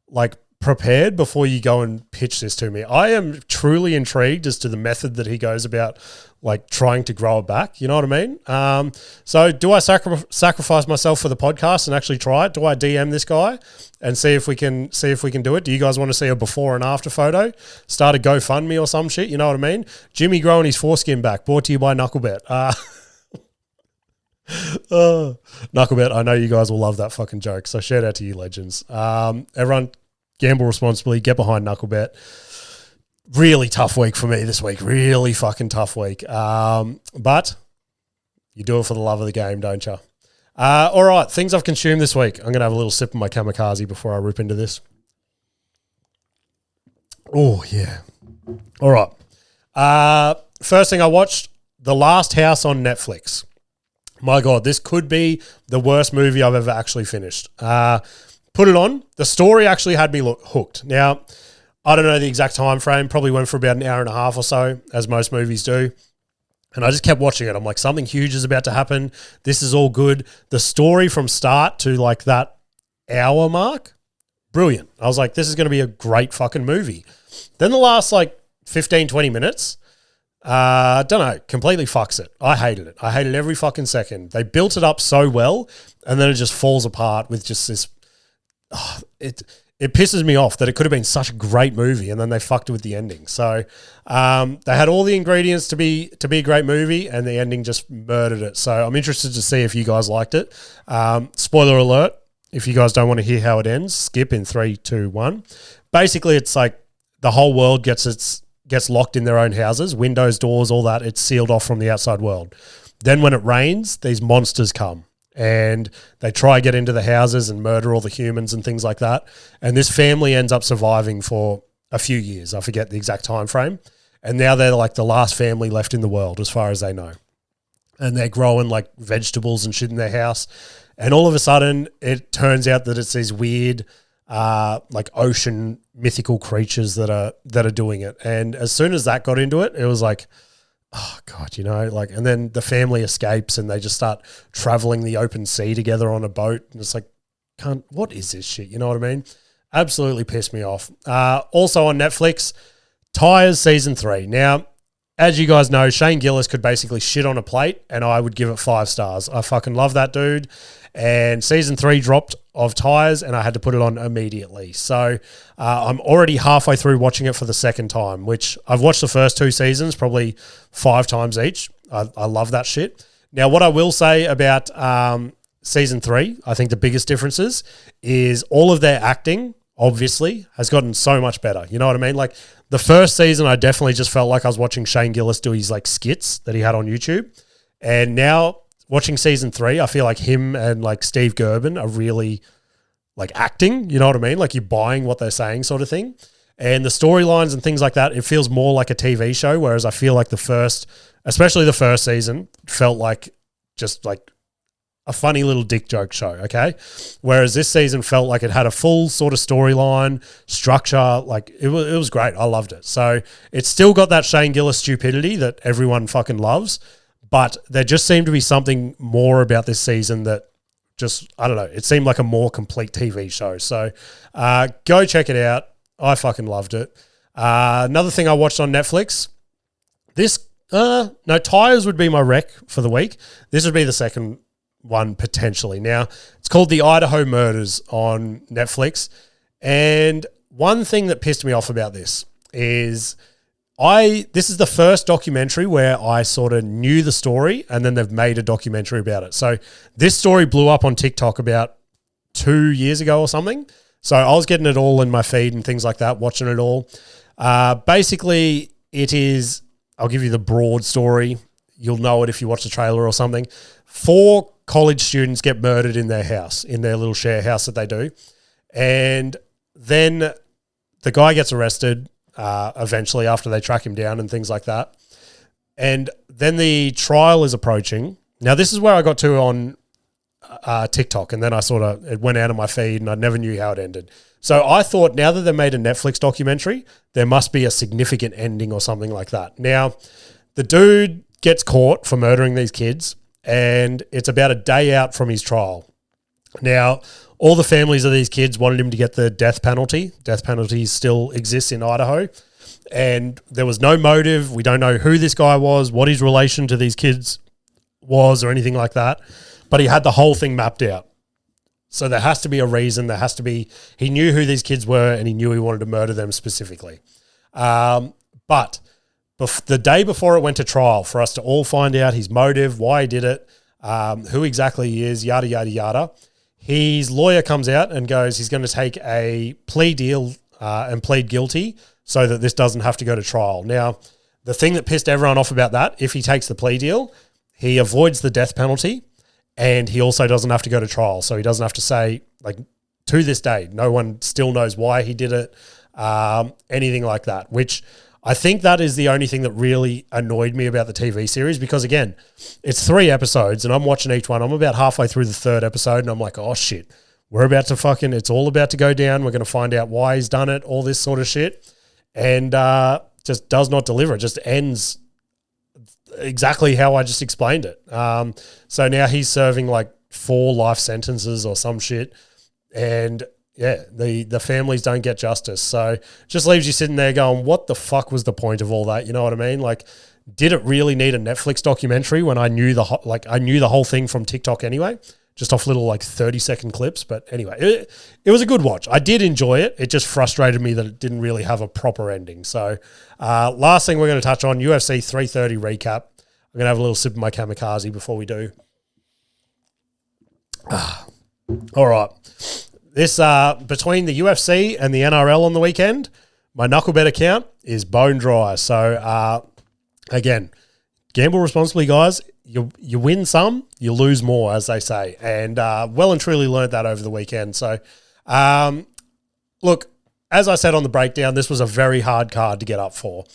S3: like prepared before you go and pitch this to me. I am truly intrigued as to the method that he goes about like trying to grow it back. You know what I mean? So do I sacrifice myself for the podcast and actually try it? Do I DM this guy and see if we can do it? Do you guys want to see a before and after photo? Start a GoFundMe or some shit. You know what I mean? Jimmy growing his foreskin back, brought to you by Knucklebet. Knucklebet, I know you guys will love that fucking joke. So shout out to you legends. Everyone gamble responsibly, get behind Knucklebet. Really tough week for me this week. Really fucking tough week. But you do it for the love of the game, don't you? All right, things I've consumed this week. I'm going to have a little sip of my kamikaze before I rip into this. Oh, yeah. All right. First thing I watched, The Last House on Netflix. My God, this could be the worst movie I've ever actually finished. Put it on. The story actually had me hooked. Now, I don't know the exact time frame. Probably went for about an hour and a half or so, as most movies do. And I just kept watching it. I'm like, something huge is about to happen. This is all good. The story from start to like that hour mark, brilliant. I was like, this is going to be a great fucking movie. Then the last like 15, 20 minutes, don't know, completely fucks it. I hated it. I hated every fucking second. They built it up so well, and then it just falls apart with just this. It pisses me off that it could have been such a great movie, and then they fucked it with the ending. So they had all the ingredients to be a great movie, and the ending just murdered it. So I'm interested to see if you guys liked it. Spoiler alert: if you guys don't want to hear how it ends, skip in 3, 2, 1. Basically, it's like the whole world gets locked in their own houses, windows, doors, all that. It's sealed off from the outside world. Then when it rains, these monsters come. And they try to get into the houses and murder all the humans and things like that. And this family ends up surviving for a few years. I forget the exact time frame. And now they're like the last family left in the world as far as they know. And they're growing like vegetables and shit in their house. And all of a sudden it turns out that it's these weird like ocean mythical creatures that are doing it. And as soon as that got into it, it was like, oh God, you know, like, and then the family escapes and they just start traveling the open sea together on a boat. And it's like, what is this shit? You know what I mean? Absolutely pissed me off. Also on Netflix, Tires Season 3. Now, as you guys know, Shane Gillis could basically shit on a plate and I would give it 5 stars. I fucking love that dude. And Season 3 dropped of Tires and I had to put it on immediately. So I'm already halfway through watching it for the second time, which I've watched the first 2 seasons probably 5 times each. I love that shit. Now, what I will say about Season 3, I think the biggest differences is all of their acting obviously has gotten so much better. You know what I mean? Like the first season, I definitely just felt like I was watching Shane Gillis do his like skits that he had on YouTube. And now watching Season 3, I feel like him and like Steve Gerben are really like acting, you know what I mean? Like you're buying what they're saying sort of thing. And the storylines and things like that, it feels more like a TV show. Whereas I feel like especially the first season felt like just like a funny little dick joke show, okay? Whereas this season felt like it had a full sort of storyline, structure, like it was great. I loved it. So it's still got that Shane Gillis stupidity that everyone fucking loves, but there just seemed to be something more about this season that just, I don't know, it seemed like a more complete TV show. So go check it out. I fucking loved it. Another thing I watched on Netflix, Tires would be my rec for the week. This would be the second one potentially. Now, it's called The Idaho Murders on Netflix. And one thing that pissed me off about this is this is the first documentary where I sort of knew the story and then they've made a documentary about it. So this story blew up on TikTok about 2 years ago or something. So I was getting it all in my feed and things like that, watching it all. Basically, it is, I'll give you the broad story. You'll know it if you watch the trailer or something. 4 college students get murdered in their house, in their little share house that they do. And then the guy gets arrested eventually after they track him down and things like that. And then the trial is approaching. Now, this is where I got to on TikTok, and then it went out of my feed and I never knew how it ended. So I thought now that they made a Netflix documentary, there must be a significant ending or something like that. Now, the dude gets caught for murdering these kids, and it's about a day out from his trial. Now, all the families of these kids wanted him to get the death penalty. Death penalty still exists in Idaho. And there was no motive. We don't know who this guy was, what his relation to these kids was or anything like that. But he had the whole thing mapped out. So there has to be a reason. He knew who these kids were and he knew he wanted to murder them specifically. But the day before it went to trial, for us to all find out his motive, why he did it, who exactly he is, yada, yada, yada, his lawyer comes out and goes, he's going to take a plea deal and plead guilty so that this doesn't have to go to trial. Now, the thing that pissed everyone off about that, if he takes the plea deal, he avoids the death penalty. And he also doesn't have to go to trial. So he doesn't have to say, like, to this day, no one still knows why he did it, anything like that, which I think that is the only thing that really annoyed me about the TV series because, again, it's 3 episodes and I'm watching each one. I'm about halfway through the 3rd episode and I'm like, oh, shit, it's all about to go down. We're going to find out why he's done it, all this sort of shit. And just does not deliver. It just ends exactly how I just explained it. So now he's serving like 4 life sentences or some shit. And yeah, the families don't get justice. So just leaves you sitting there going, what the fuck was the point of all that? You know what I mean? Like, did it really need a Netflix documentary when I knew the whole thing from TikTok anyway? Just off little like 30-second clips. But anyway, it was a good watch. I did enjoy it. It just frustrated me that it didn't really have a proper ending. So last thing we're going to touch on, UFC 330 recap. I'm going to have a little sip of my kamikaze before we do. All right. This between the UFC and the NRL on the weekend, my knuckle bet account is bone dry. So again, gamble responsibly, guys. You win some, you lose more, as they say. And well and truly learned that over the weekend. So, look, as I said on the breakdown, this was a very hard card to get up for.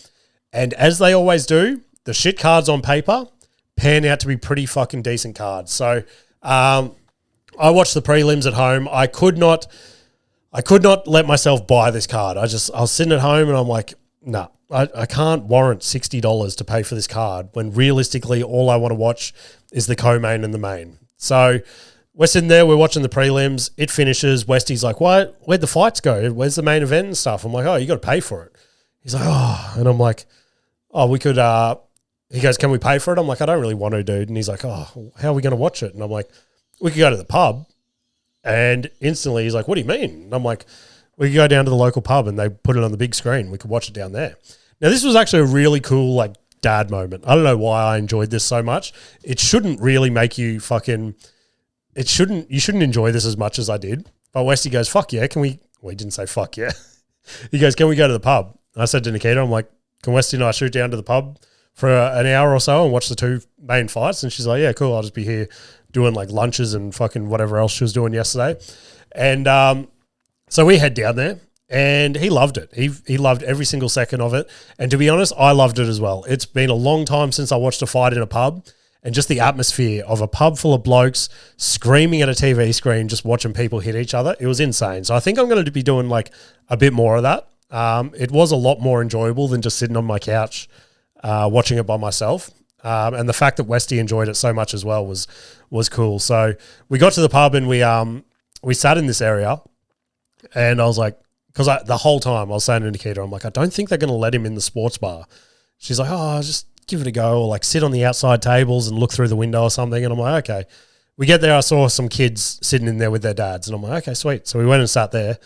S3: And as they always do, the shit cards on paper pan out to be pretty fucking decent cards. So, I watched the prelims at home. I could not let myself buy this card. I was sitting at home and I'm like, nah. I can't warrant $60 to pay for this card when realistically all I want to watch is the co-main and the main. So we're sitting there, we're watching the prelims. It finishes. Westy's like, where'd the fights go? Where's the main event and stuff? I'm like, oh, you got to pay for it. He's like, oh. And I'm like, oh, we could he goes, can we pay for it? I'm like, I don't really want to, dude. And he's like, oh, how are we going to watch it? And I'm like, we could go to the pub. And instantly he's like, what do you mean? And I'm like, we could go down to the local pub and they put it on the big screen. We could watch it down there. Now, this was actually a really cool, like, dad moment. I don't know why I enjoyed this so much. It shouldn't really make you you shouldn't enjoy this as much as I did. But Westy goes, fuck yeah, can we, well, he didn't say fuck yeah. He goes, can we go to the pub? And I said to Nikita, I'm like, can Westy and I shoot down to the pub for an hour or so and watch the 2 main fights? And she's like, yeah, cool. I'll just be here doing, like, lunches and fucking whatever else she was doing yesterday. And so we head down there. And he loved it. He loved every single second of it. And to be honest, I loved it as well. It's been a long time since I watched a fight in a pub, and just the atmosphere of a pub full of blokes screaming at a TV screen, just watching people hit each other. It was insane. So I think I'm going to be doing like a bit more of that. It was a lot more enjoyable than just sitting on my couch watching it by myself. And the fact that Westy enjoyed it so much as well was cool. So we got to the pub and we sat in this area, and I was like, because the whole time I was saying to Nikita, I'm like, I don't think they're going to let him in the sports bar. She's like, oh, just give it a go, or like sit on the outside tables and look through the window or something. And I'm like, okay. We get there, I saw some kids sitting in there with their dads, and I'm like, okay, sweet. So we went and sat there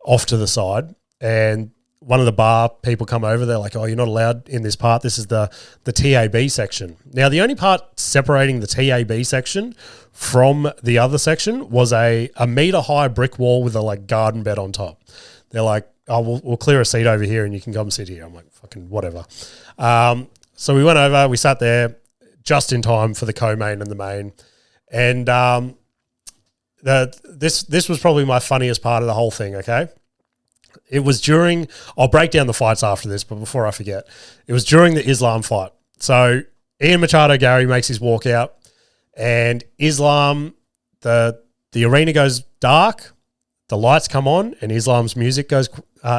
S3: off to the side, and one of the bar people come over. They're like, "Oh, you're not allowed in this part. This is the TAB section." Now, the only part separating the TAB section from the other section was a meter high brick wall with a like garden bed on top. They're like, "Oh, we'll clear a seat over here and you can come sit here." I'm like, "Fucking whatever." So we went over. We sat there just in time for the co-main and the main, and this was probably my funniest part of the whole thing. Okay. It was during, I'll break down the fights after this, but before I forget, it was during the Islam fight. So Ian Machado Gary makes his walkout, and Islam, the arena goes dark, the lights come on, and Islam's music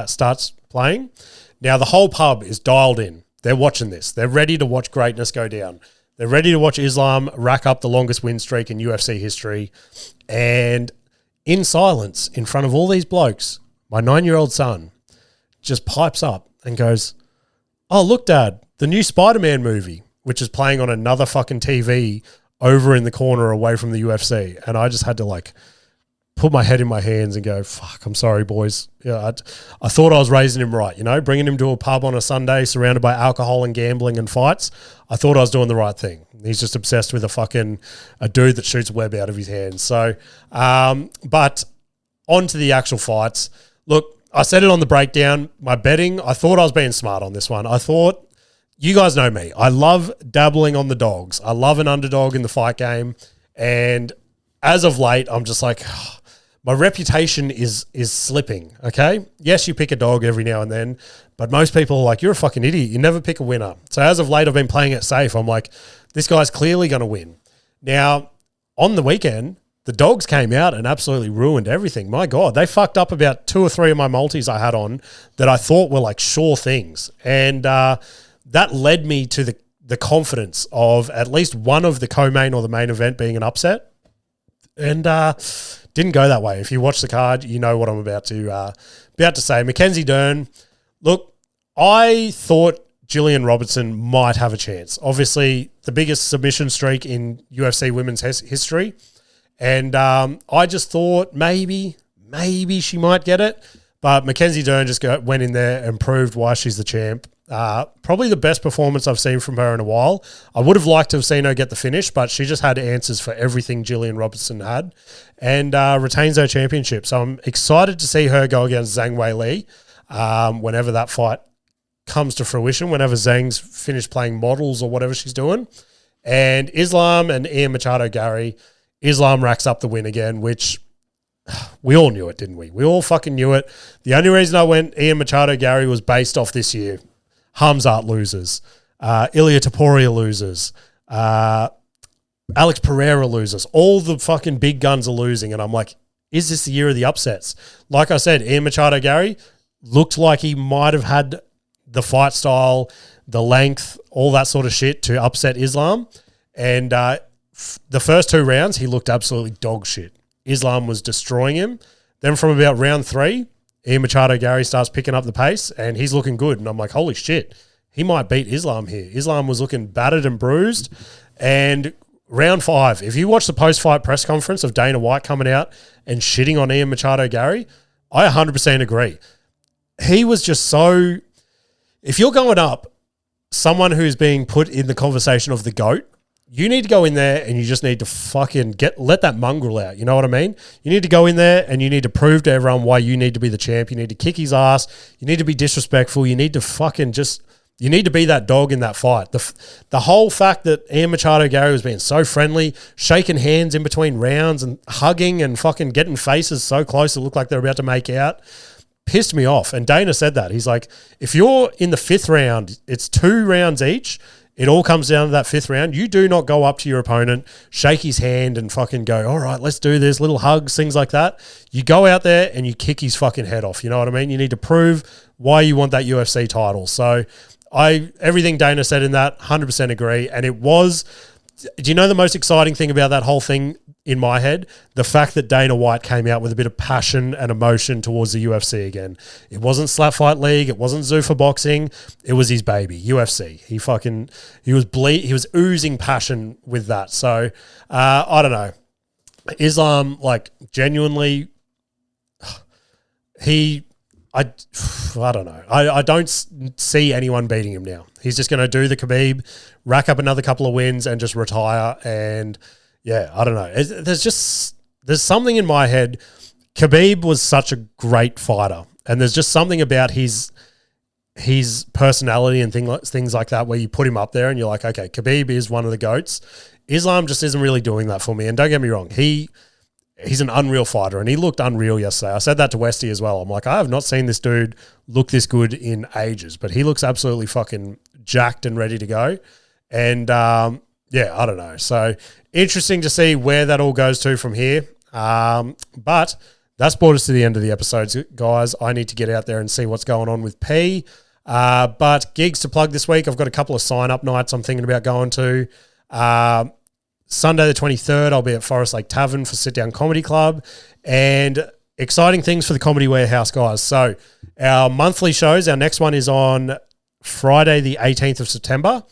S3: starts playing. Now the whole pub is dialed in. They're watching this. They're ready to watch greatness go down. They're ready to watch Islam rack up the longest win streak in UFC history. And in silence, in front of all these blokes, my 9-year-old son just pipes up and goes, "Oh, look, Dad, the new Spider-Man movie," which is playing on another fucking TV over in the corner away from the UFC. And I just had to like put my head in my hands and go, "Fuck, I'm sorry, boys." Yeah, I thought I was raising him right, bringing him to a pub on a Sunday surrounded by alcohol and gambling and fights. I thought I was doing the right thing. He's just obsessed with a dude that shoots web out of his hands. So, but on to the actual fights. Look, I said it on the breakdown. My betting, I thought I was being smart on this one. I thought, you guys know me. I love dabbling on the dogs. I love an underdog in the fight game. And as of late, I'm just like, my reputation is slipping, okay? Yes, you pick a dog every now and then, but most people are like, "You're a fucking idiot. You never pick a winner." So as of late, I've been playing it safe. I'm like, this guy's clearly going to win. Now, on the weekend, the dogs came out and absolutely ruined everything. My God, they fucked up about 2 or 3 of my multis I had on that I thought were like sure things. And that led me to the confidence of at least one of the co-main or the main event being an upset. And didn't go that way. If you watch the card, you know what I'm about to say. Mackenzie Dern, look, I thought Gillian Robertson might have a chance. Obviously, the biggest submission streak in UFC women's history. And I just thought maybe she might get it. But Mackenzie Dern just went in there and proved why she's the champ. Probably the best performance I've seen from her in a while. I would have liked to have seen her get the finish, but she just had answers for everything Gillian Robertson had, and retains her championship. So I'm excited to see her go against Zhang Wei Li whenever that fight comes to fruition, whenever Zhang's finished playing models or whatever she's doing. And Islam and Ian Machado Gary, Islam racks up the win again, which we all knew it, didn't we? We all fucking knew it. The only reason I went Ian Machado Gary was based off this year. Hamzat loses. Ilia Topuria loses. Alex Pereira loses. All the fucking big guns are losing. And I'm like, is this the year of the upsets? Like I said, Ian Machado Gary looked like he might have had the fight style, the length, all that sort of shit to upset Islam. And the first 2 rounds, he looked absolutely dog shit. Islam was destroying him. Then from about round 3, Ian Machado Gary starts picking up the pace and he's looking good. And I'm like, holy shit, he might beat Islam here. Islam was looking battered and bruised. And round 5, if you watch the post-fight press conference of Dana White coming out and shitting on Ian Machado Gary, I 100% agree. He was just so... If you're going up someone who's being put in the conversation of the GOAT, you need to go in there and you just need to fucking let that mongrel out. You know what I mean? You need to go in there and you need to prove to everyone why you need to be the champ. You need to kick his ass. You need to be disrespectful. You need to fucking you need to be that dog in that fight. The whole fact that Ian Machado Gary was being so friendly, shaking hands in between rounds and hugging and fucking getting faces so close it looked like they were about to make out, pissed me off. And Dana said that. He's like, if you're in the 5th round, it's 2 rounds each. It all comes down to that 5th round. You do not go up to your opponent, shake his hand and fucking go, all right, let's do this, little hugs, things like that. You go out there and you kick his fucking head off. You know what I mean? You need to prove why you want that UFC title. So everything Dana said in that, 100% agree. And it was, do you know the most exciting thing about that whole thing in my head? The fact that Dana White came out with a bit of passion and emotion towards the UFC again. It wasn't Slap Fight League. It wasn't Zuffa Boxing. It was his baby, UFC. He was oozing passion with that. So, I don't know. Islam, like, genuinely, he I don't know. I don't see anyone beating him now. He's just going to do the Khabib, rack up another couple of wins and just retire. And yeah, I don't know. There's something in my head. Khabib was such a great fighter, and there's just something about his personality and things like that where you put him up there and you're like, okay, Khabib is one of the GOATs. Islam just isn't really doing that for me. And don't get me wrong, he's an unreal fighter, and he looked unreal yesterday. I said that to Westy as well. I'm like, I have not seen this dude look this good in ages, but he looks absolutely fucking jacked and ready to go. And yeah, I don't know. So interesting to see where that all goes to from here. But that's brought us to the end of the episodes, guys. I need to get out there and see what's going on with P. But gigs to plug this week. I've got a couple of sign-up nights I'm thinking about going to. Sunday the 23rd, I'll be at Forest Lake Tavern for Sit Down Comedy Club. And exciting things for the Comedy Warehouse, guys. So our monthly shows, our next one is on Friday the 18th of September.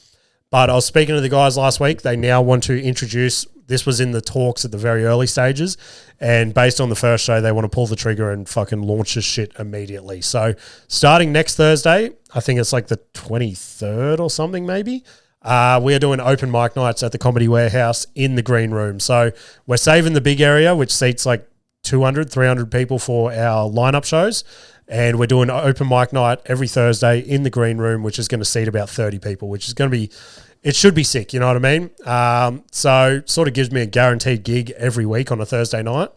S3: But I was speaking to the guys last week. They now want to introduce, this was in the talks at the very early stages, and based on the first show, they want to pull the trigger and fucking launch this shit immediately. So starting next Thursday, I think it's like the 23rd or something maybe, we are doing open mic nights at the Comedy Warehouse in the green room. So we're saving the big area, which seats like 200, 300 people for our lineup shows. And we're doing an open mic night every Thursday in the green room, which is going to seat about 30 people, which is going to be, it should be sick, you know what I mean? So sort of gives me a guaranteed gig every week on a Thursday night,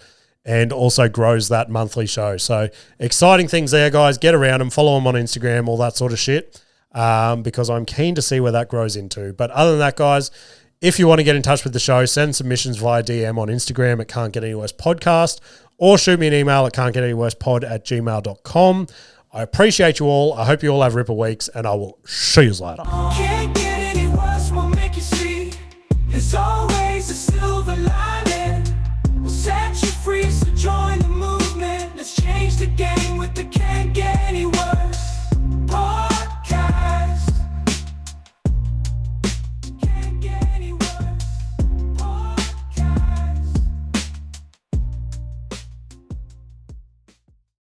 S3: and also grows that monthly show. So exciting things there, guys. Get around them, follow them on Instagram, all that sort of shit. Because I'm keen to see where that grows into. But other than that, guys, if you want to get in touch with the show, send submissions via DM on Instagram at Can't Get Any Worse Podcast, or shoot me an email at can'tgetanywOrsePod@gmail.com. I appreciate you all. I hope you all have ripper weeks, and I will see you later.
S2: Can't get any worse, we'll make you see. There's always a silver lining. We'll set you free, so join the movement. Let's change the game with the Can't Get Any Worse.